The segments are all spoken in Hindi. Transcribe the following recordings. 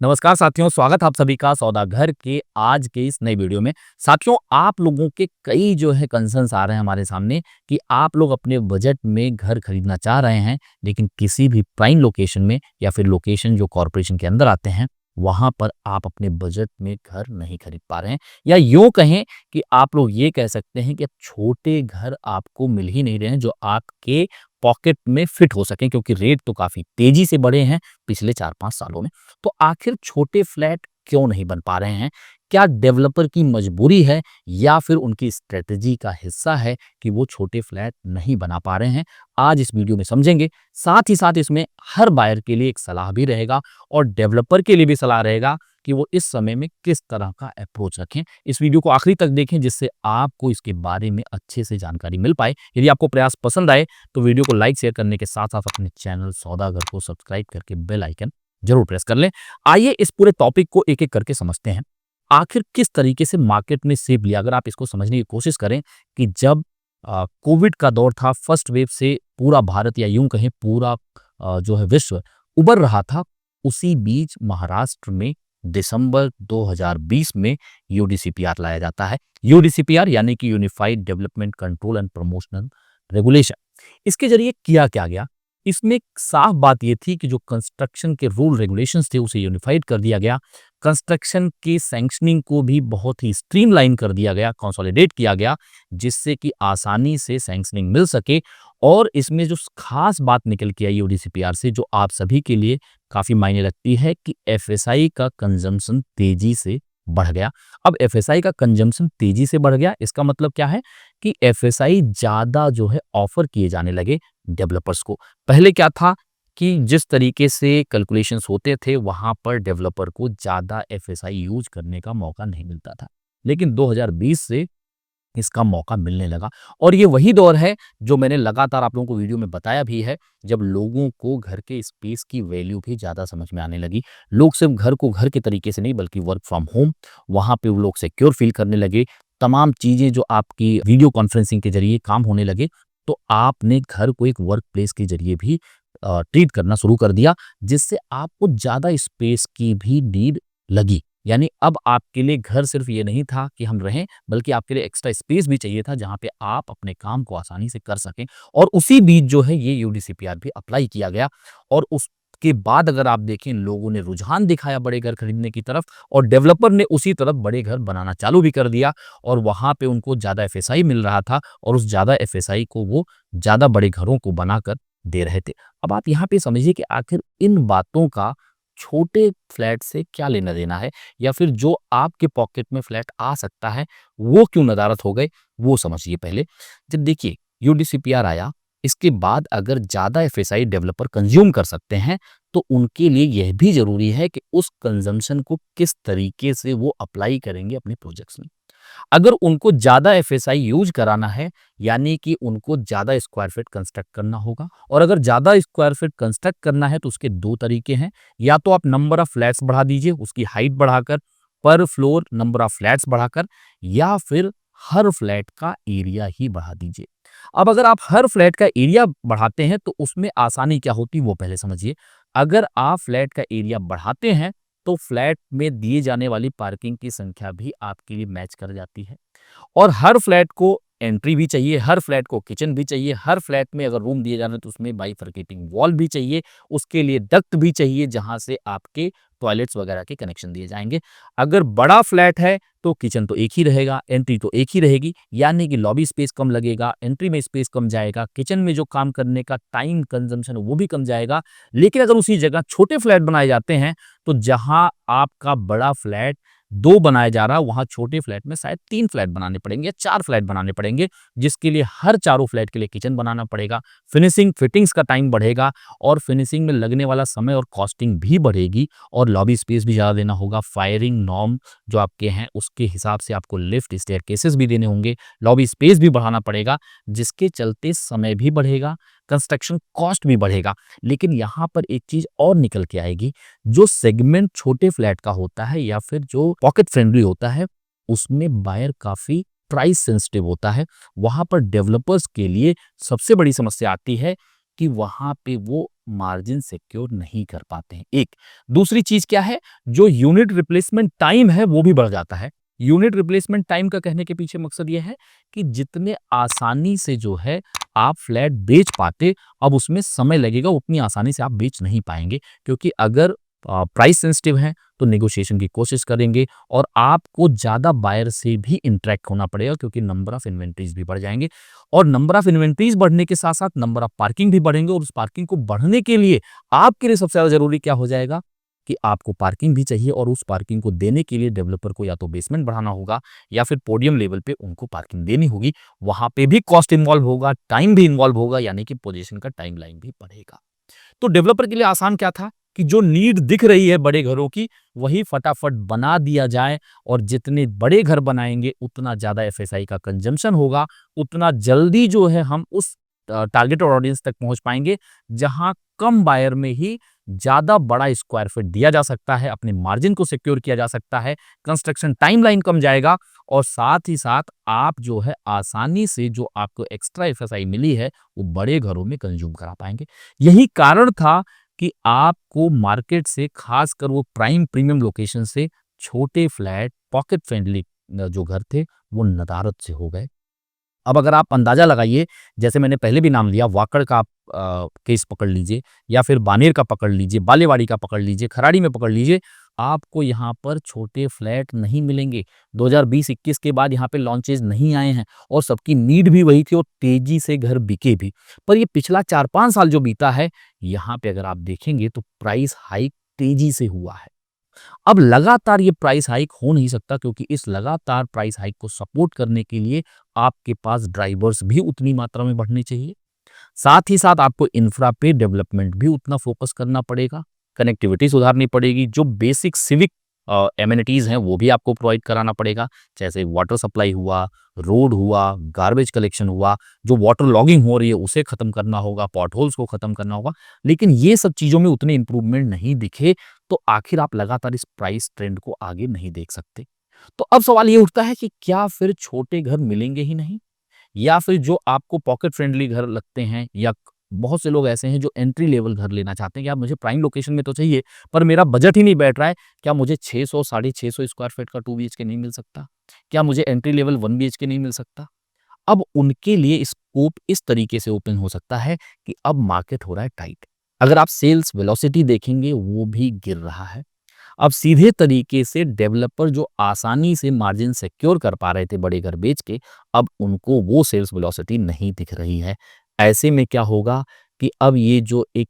नमस्कार साथियों, स्वागत है आप सभी का सौदागर के आज के इस नए वीडियो में। साथियों, आप लोगों के कई जो है कंसर्न्स आ रहे हैं हमारे सामने कि आप लोग अपने बजट में घर खरीदना चाह रहे हैं, लेकिन किसी भी प्राइम लोकेशन में या फिर लोकेशन जो कॉर्पोरेशन के अंदर आते हैं, वहाँ पर आप अपने बजट में घर नहीं खरीद पा रहे हैं। या यूँ कहें कि आप लोग ये कह सकते हैं कि अब छोटे घर आपको मिल ही नहीं रहे हैं, जो आपके पॉकेट में फिट हो सकें, क्योंकि रेट तो काफ़ी तेज़ी से बढ़े हैं पिछले 4-5 सालों में। तो आखिर छोटे फ्लैट क्यों नहीं बन पा रहे हैं? क्या डेवलपर की मजबूरी है या फिर उनकी स्ट्रेटजी का हिस्सा है कि वो छोटे फ्लैट नहीं बना पा रहे हैं? आज इस वीडियो में समझेंगे। साथ ही साथ इसमें हर बायर के लिए एक सलाह भी रहेगा और डेवलपर के लिए भी सलाह रहेगा कि वो इस समय में किस तरह का अप्रोच रखें। इस वीडियो को आखिरी तक देखें, जिससे आपको इसके बारे में अच्छे से जानकारी मिल पाए। यदि आपको प्रयास पसंद आए तो वीडियो को लाइक शेयर करने के साथ साथ अपने चैनल सौदागर को सब्सक्राइब करके बेल आइकन जरूर प्रेस कर लें। आइए इस पूरे टॉपिक को एक-एक करके समझते हैं। आखिर किस तरीके से मार्केट ने शेप लिया, अगर आप इसको समझने की कोशिश करें कि जब कोविड का दौर था, फर्स्ट वेव से पूरा भारत या यूँ कहें पूरा जो है विश्व उबर रहा था, उसी बीच महाराष्ट्र में दिसंबर 2020 में यूडीसीपीआर लाया जाता है। यूडीसीपीआर यानी कि unified development control and promotional regulation. इसके ज़रिए किया क्या गया? इसमें एक साफ बात ये थी कि जो कंस्ट्रक्शन के रूल रेगुलेशंस थे उसे यूनिफाइड कर दिया गया। कंस्ट्रक्शन की सैंक्शनिंग को भी बहुत ही स्ट्रीमलाइन कर दिया गया, कंसोलिडेट किया गया, जिससे कि आसानी से सैंक्शनिंग मिल सके। और इसमें जो खास बात निकल के आई यूडीसीपीआर से, जो आप सभी के लिए काफ़ी मायने रखती है, कि एफएसआई का कंजम्पशन तेज़ी से बढ़ गया। अब एफएसआई का कंजम्पशन तेज़ी से बढ़ गया, इसका मतलब क्या है कि एफएसआई ज़्यादा जो है ऑफ़र किए जाने लगे डेवलपर्स को। पहले क्या था कि जिस तरीके से कैलकुलेशंस होते थे, वहाँ पर डेवलपर को ज़्यादा एफएसआई यूज़ करने का मौका नहीं मिलता था। लेकिन 2020 से इसका मौका मिलने लगा और ये वही दौर है जो मैंने लगातार आप लोगों को वीडियो में बताया भी है, जब लोगों को घर के स्पेस की वैल्यू भी ज़्यादा समझ में आने लगी। लोग सिर्फ घर को घर के तरीके से नहीं, बल्कि वर्क फ्रॉम होम, वहाँ पे वो लोग सिक्योर फील करने लगे। तमाम चीज़ें जो आपकी वीडियो कॉन्फ्रेंसिंग के ज़रिए काम होने लगे, तो आपने घर को एक वर्क प्लेस के ज़रिए भी ट्रीट करना शुरू कर दिया, जिससे आपको ज़्यादा स्पेस की भी नीड लगी। यानी अब आपके लिए घर सिर्फ ये नहीं था कि हम रहें, बल्कि आपके लिए एक्स्ट्रा स्पेस भी चाहिए था, जहाँ पे आप अपने काम को आसानी से कर सकें। और उसी बीच जो है ये यूडीसीपीआर भी अप्लाई किया गया और उसके बाद अगर आप देखें, लोगों ने रुझान दिखाया बड़े घर खरीदने की तरफ और डेवलपर ने उसी तरफ बड़े घर बनाना चालू भी कर दिया और वहाँ पे उनको ज़्यादा एफएसआई मिल रहा था और उस ज़्यादा एफएसआई को वो ज़्यादा बड़े घरों को बनाकर दे रहे थे। अब आप यहाँ पे समझिए कि आखिर इन बातों का छोटे फ्लैट से क्या लेना-देना है, या फिर जो आपके पॉकेट में फ्लैट आ सकता है, वो क्यों नदारद हो गए, वो समझिए पहले। जब देखिए यूडीसीपीआर आया, इसके बाद अगर ज़्यादा एफएसआई डेवलपर कंज़्यूम कर सकते हैं, तो उनके लिए यह भी ज़रूरी है कि उस कंज़म्पशन को किस तरीके से वो अप्लाई करेंगे अपने प्रोजेक्ट्स में। अगर उनको ज़्यादा एफएसआई यूज़ कराना है, यानी कि उनको ज़्यादा स्क्वायर फीट कंस्ट्रक्ट करना होगा और अगर ज़्यादा स्क्वायर फीट कंस्ट्रक्ट करना है तो उसके 2 तरीके हैं। या तो आप नंबर ऑफ फ्लैट्स बढ़ा दीजिए, उसकी हाइट बढ़ाकर, पर फ्लोर नंबर ऑफ फ्लैट्स बढ़ाकर, या फिर हर फ्लैट का एरिया ही बढ़ा दीजिए। अब अगर आप हर फ्लैट का एरिया बढ़ाते हैं तो उसमें आसानी क्या होती है वो पहले समझिए। अगर आप फ्लैट का एरिया बढ़ाते हैं तो फ्लैट में दिए जाने वाली पार्किंग की संख्या भी आपके लिए मैच कर जाती है और हर फ्लैट को एंट्री भी चाहिए, हर फ्लैट को किचन भी चाहिए, हर फ्लैट में अगर रूम दिए जा रहे हैं तो उसमें बाइफरकेटिंग वॉल भी चाहिए, उसके लिए डक्ट भी चाहिए जहाँ से आपके टॉयलेट्स वगैरह के कनेक्शन दिए जाएँगे। अगर बड़ा फ्लैट है तो किचन तो एक ही रहेगा, एंट्री तो एक ही रहेगी, यानी कि लॉबी स्पेस कम लगेगा, एंट्री में स्पेस कम जाएगा, किचन में जो काम करने का टाइम कंज़म्पशन है वो भी कम जाएगा। लेकिन अगर उसी जगह छोटे फ्लैट बनाए जाते हैं, तो जहाँ आपका बड़ा फ्लैट 2 बनाया जा रहा है, वहाँ छोटे फ्लैट में शायद 3 फ्लैट बनाने पड़ेंगे या 4 फ्लैट बनाने पड़ेंगे, जिसके लिए हर चारों फ्लैट के लिए किचन बनाना पड़ेगा। फिनिशिंग फिटिंग्स का टाइम बढ़ेगा और फिनिशिंग में लगने वाला समय और कॉस्टिंग भी बढ़ेगी और लॉबी स्पेस भी ज़्यादा देना होगा। फायरिंग नॉर्म जो आपके हैं, उसके हिसाब से आपको लिफ्ट, स्टेयरकेसेस भी देने होंगे, लॉबी स्पेस भी बढ़ाना पड़ेगा, जिसके चलते समय भी बढ़ेगा, कंस्ट्रक्शन कॉस्ट भी बढ़ेगा। लेकिन यहाँ पर एक चीज़ और निकल के आएगी, जो सेगमेंट छोटे फ्लैट का होता है या फिर जो पॉकेट फ्रेंडली होता है, उसमें बायर काफ़ी प्राइस सेंसिटिव होता है। वहाँ पर डेवलपर्स के लिए सबसे बड़ी समस्या आती है कि वहाँ पे वो मार्जिन सिक्योर नहीं कर पाते हैं। एक दूसरी चीज क्या है, जो यूनिट रिप्लेसमेंट टाइम है वो भी बढ़ जाता है। यूनिट रिप्लेसमेंट टाइम का कहने के पीछे मकसद ये है कि जितने आसानी से जो है आप फ्लैट बेच पाते, अब उसमें समय लगेगा, उतनी आसानी से आप बेच नहीं पाएंगे, क्योंकि अगर प्राइस सेंसिटिव है तो नेगोशिएशन की कोशिश करेंगे और आपको ज़्यादा बायर से भी इंटरेक्ट होना पड़ेगा, क्योंकि नंबर ऑफ इन्वेंट्रीज भी बढ़ जाएंगे और नंबर ऑफ इन्वेंट्रीज बढ़ने के साथ साथ नंबर ऑफ पार्किंग भी बढ़ेंगे और उस पार्किंग को बढ़ने के लिए आपके लिए सबसे ज़्यादा जरूरी क्या हो जाएगा कि आपको पार्किंग भी चाहिए और उस पार्किंग को देने के लिए डेवलपर को या तो बेसमेंट बढ़ाना होगा या फिर पोडियम लेवल पे उनको पार्किंग देनी होगी। वहां पे भी कॉस्ट इन्वॉल्व होगा, टाइम भी इन्वॉल्व होगा, यानी कि पोजीशन का टाइमलाइन भी बढ़ेगा। तो डेवलपर के लिए आसान क्या था कि जो नीड दिख रही है बड़े घरों की, वही फटाफट बना दिया जाए और जितने बड़े घर बनाएंगे उतना ज्यादा एफएसआई का कंजम्पशन होगा, उतना जल्दी जो है हम उस टारगेटेड ऑडियंस तक पहुंच पाएंगे जहां कम बायर में ही ज्यादा बड़ा स्क्वायर फीट दिया जा सकता है, अपने मार्जिन को सिक्योर किया जा सकता है, कंस्ट्रक्शन टाइमलाइन कम जाएगा और साथ ही साथ आप जो है आसानी से जो आपको एक्स्ट्रा एफएसआई मिली है वो बड़े घरों में कंज्यूम करा पाएंगे। यही कारण था कि आपको मार्केट से, खासकर वो प्राइम प्रीमियम लोकेशन से, छोटे फ्लैट पॉकेट फ्रेंडली जो घर थे वो नदारद से हो गए। अब अगर आप अंदाजा लगाइए, जैसे मैंने पहले भी नाम लिया, वाकड़ का आप केस पकड़ लीजिए या फिर बानेर का पकड़ लीजिए, बालेवाड़ी का पकड़ लीजिए, खराड़ी में पकड़ लीजिए, आपको यहाँ पर छोटे फ्लैट नहीं मिलेंगे। 2020-21 के बाद यहाँ पे लॉन्चेज नहीं आए हैं और सबकी नीड भी वही थी और तेजी से घर बिके भी। पर ये पिछला 4-5 साल जो बीता है, यहाँ पे अगर आप देखेंगे तो प्राइस हाइक तेजी से हुआ है। अब लगातार ये प्राइस हाइक हो नहीं सकता, क्योंकि इस लगातार प्राइस हाइक को सपोर्ट करने के लिए आपके पास ड्राइवर्स भी उतनी मात्रा में बढ़ने चाहिए। साथ ही साथ आपको इंफ्रा पे डेवलपमेंट भी उतना फोकस करना पड़ेगा, कनेक्टिविटी सुधारनी पड़ेगी, जो बेसिक सिविक एमिनिटीज हैं वो भी आपको प्रोवाइड कराना पड़ेगा, जैसे वाटर सप्लाई हुआ, रोड हुआ, गार्बेज कलेक्शन हुआ, जो वाटर लॉगिंग हो रही है उसे खत्म करना होगा, पॉट होल्स को खत्म करना होगा। लेकिन ये सब चीजों में उतने इंप्रूवमेंट नहीं दिखे तो आखिर आप लगातार इस प्राइस ट्रेंड को आगे नहीं देख सकते। तो अब सवाल ये उठता है कि क्या फिर छोटे घर मिलेंगे ही नहीं, या फिर जो आपको पॉकेट फ्रेंडली घर लगते हैं, या बहुत से लोग ऐसे हैं जो एंट्री लेवल घर लेना चाहते हैं कि यार मुझे प्राइम लोकेशन में तो चाहिए पर मेरा बजट ही नहीं बैठ रहा है, क्या मुझे 600 650 स्क्वायर फीट का 2 बीएचके नहीं मिल सकता, क्या मुझे एंट्री लेवल 1 बीएचके नहीं मिल सकता। अब उनके लिए स्कोप इस तरीके से ओपन हो सकता है कि अब मार्केट हो रहा है टाइट। अगर आप सेल्स वेलोसिटी देखेंगे वो भी गिर रहा है। अब सीधे तरीके से डेवलपर जो आसानी से मार्जिन सिक्योर कर पा रहे थे बड़े घर बेच के, अब उनको वो सेल्स वेलोसिटी नहीं दिख रही है। ऐसे में क्या होगा कि अब ये जो एक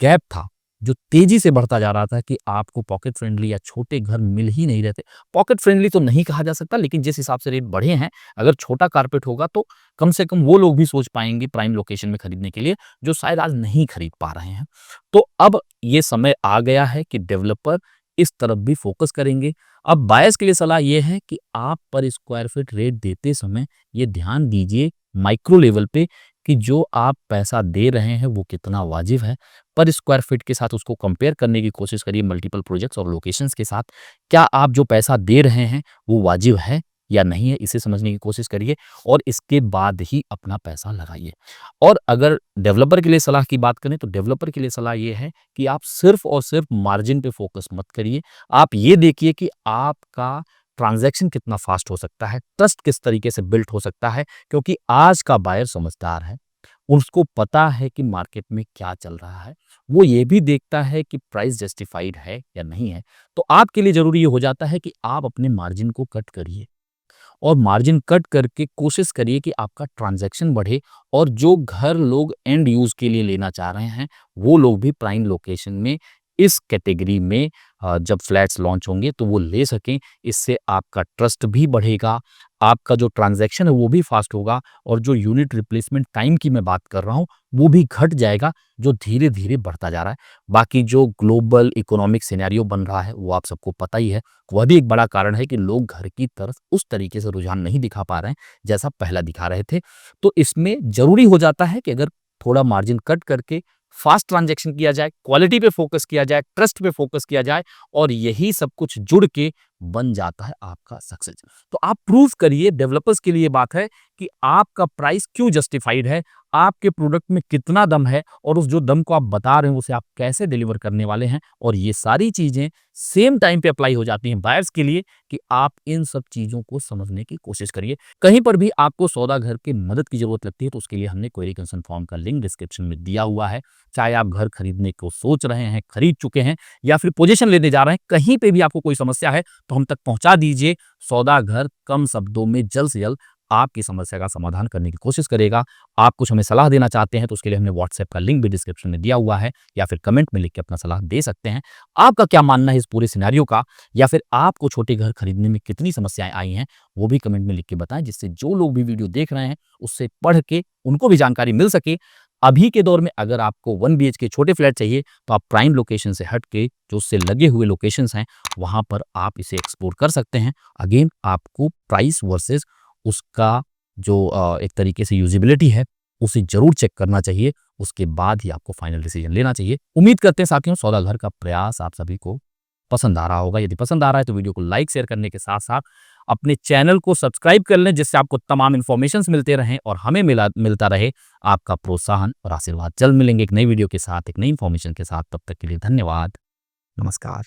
गैप था, जो तेजी से बढ़ता जा रहा था कि आपको पॉकेट फ्रेंडली या छोटे घर मिल ही नहीं रहे थे। पॉकेट फ्रेंडली तो नहीं कहा जा सकता, लेकिन जिस हिसाब से रेट बढ़े हैं, अगर छोटा कारपेट होगा तो कम से कम वो लोग भी सोच पाएंगे प्राइम लोकेशन में खरीदने के लिए, जो शायद आज नहीं खरीद पा रहे हैं। तो अब ये समय आ गया है कि डेवलपर इस तरफ भी फोकस करेंगे। अब बायर्स के लिए सलाह ये है कि आप पर स्क्वायर फीट रेट देते समय ये ध्यान दीजिए माइक्रो लेवल पे कि जो आप पैसा दे रहे हैं वो कितना वाजिब है। पर स्क्वायर फीट के साथ उसको कंपेयर करने की कोशिश करिए मल्टीपल प्रोजेक्ट्स और लोकेशंस के साथ। क्या आप जो पैसा दे रहे हैं वो वाजिब है या नहीं है, इसे समझने की कोशिश करिए और इसके बाद ही अपना पैसा लगाइए। और अगर डेवलपर के लिए सलाह की बात करें तो डेवलपर के लिए सलाह ये है कि आप सिर्फ और सिर्फ मार्जिन पे फोकस मत करिए। आप ये देखिए कि आपका ट्रांजैक्शन कितना फास्ट हो सकता है, ट्रस्ट किस तरीके से बिल्ट हो सकता है, क्योंकि आज का बायर समझदार है, उसको पता है कि मार्केट में क्या चल रहा है, वो ये भी देखता है कि प्राइस जस्टिफाइड है या नहीं है। तो आपके लिए जरूरी ये हो जाता है कि आप अपने मार्जिन को कट करिए और मार्जिन कट करके कोशिश करिए कि आपका ट्रांजैक्शन बढ़े और जो घर लोग एंड यूज के लिए लेना चाह रहे हैं वो लोग भी प्राइम लोकेशन में इस कैटेगरी में जब फ्लैट्स लॉन्च होंगे तो वो ले सकें। इससे आपका ट्रस्ट भी बढ़ेगा, आपका जो ट्रांजैक्शन है वो भी फास्ट होगा और जो यूनिट रिप्लेसमेंट टाइम की मैं बात कर रहा हूँ वो भी घट जाएगा, जो धीरे धीरे बढ़ता जा रहा है। बाकी जो ग्लोबल इकोनॉमिक सिनेरियो बन रहा है वो आप सबको पता ही है, वह भी एक बड़ा कारण है कि लोग घर की तरफ उस तरीके से रुझान नहीं दिखा पा रहे हैं जैसा पहला दिखा रहे थे। तो इसमें जरूरी हो जाता है कि अगर थोड़ा मार्जिन कट करके फास्ट ट्रांजैक्शन किया जाए, क्वालिटी पे फोकस किया जाए, ट्रस्ट पे फोकस किया जाए और यही सब कुछ जुड़ के बन जाता है आपका सक्सेस। तो आप प्रूव करिए, डेवलपर्स के लिए बात है कि आपका प्राइस क्यों जस्टिफाइड है, आपके प्रोडक्ट में कितना दम है और उस जो दम को आप बता रहे हैं उसे आप कैसे डिलीवर करने वाले हैं। और ये सारी चीज़ें सेम टाइम पे अप्लाई हो जाती हैं बायर्स के लिए कि आप इन सब चीज़ों को समझने की कोशिश करिए। कहीं पर भी आपको सौदा घर की मदद की ज़रूरत लगती है तो उसके लिए हमने क्वेरी कंसर्न फॉर्म का लिंक डिस्क्रिप्शन में दिया हुआ है। चाहे आप घर खरीदने को सोच रहे हैं, खरीद चुके हैं या फिर पोज़ीशन लेने जा रहे हैं, कहीं पे भी आपको कोई समस्या है तो हम तक पहुँचा दीजिए। सौदा घर कम शब्दों में जल्द से जल्द आपकी समस्या का समाधान करने की कोशिश करेगा। आप कुछ हमें सलाह देना चाहते हैं तो उसके लिए हमने व्हाट्सएप का लिंक भी डिस्क्रिप्शन में दिया हुआ है या फिर कमेंट में लिख के अपना सलाह दे सकते हैं। आपका क्या मानना है इस पूरे सिनेरियो का या फिर आपको छोटे घर खरीदने में कितनी समस्याएँ आई हैं, वो भी कमेंट में लिख के बताएँ जिससे जो लोग भी वीडियो देख रहे हैं उससे पढ़ के उनको भी जानकारी मिल सके। अभी के दौर में अगर आपको 1 बीएचके छोटे फ्लैट चाहिए तो आप प्राइम लोकेशन से हट के जो उससे लगे हुए लोकेशंस हैं, वहाँ पर आप इसे एक्सप्लोर कर सकते हैं। अगेन आपको प्राइस वर्सेस उसका जो एक तरीके से यूज़ेबिलिटी है, उसे ज़रूर चेक करना चाहिए। उसके बाद ही आपको फाइनल डिसीजन लेना चाहिए। उम्मीद करते हैं साथियों सौदा घर का प्रयास आप सभी को पसंद आ रहा होगा। यदि पसंद आ रहा है तो वीडियो को लाइक, शेयर करने के साथ-साथ अपने चैनल को सब्सक्राइब कर लें जिससे आपको तमाम इन्फॉर्मेशंस मिलते रहें और हमें मिलता रहे आपका प्रोत्साहन और आशीर्वाद। जल्द मिलेंगे एक नई वीडियो के साथ, एक नई इन्फॉर्मेशन के साथ। तब तक के लिए धन्यवाद। नमस्कार।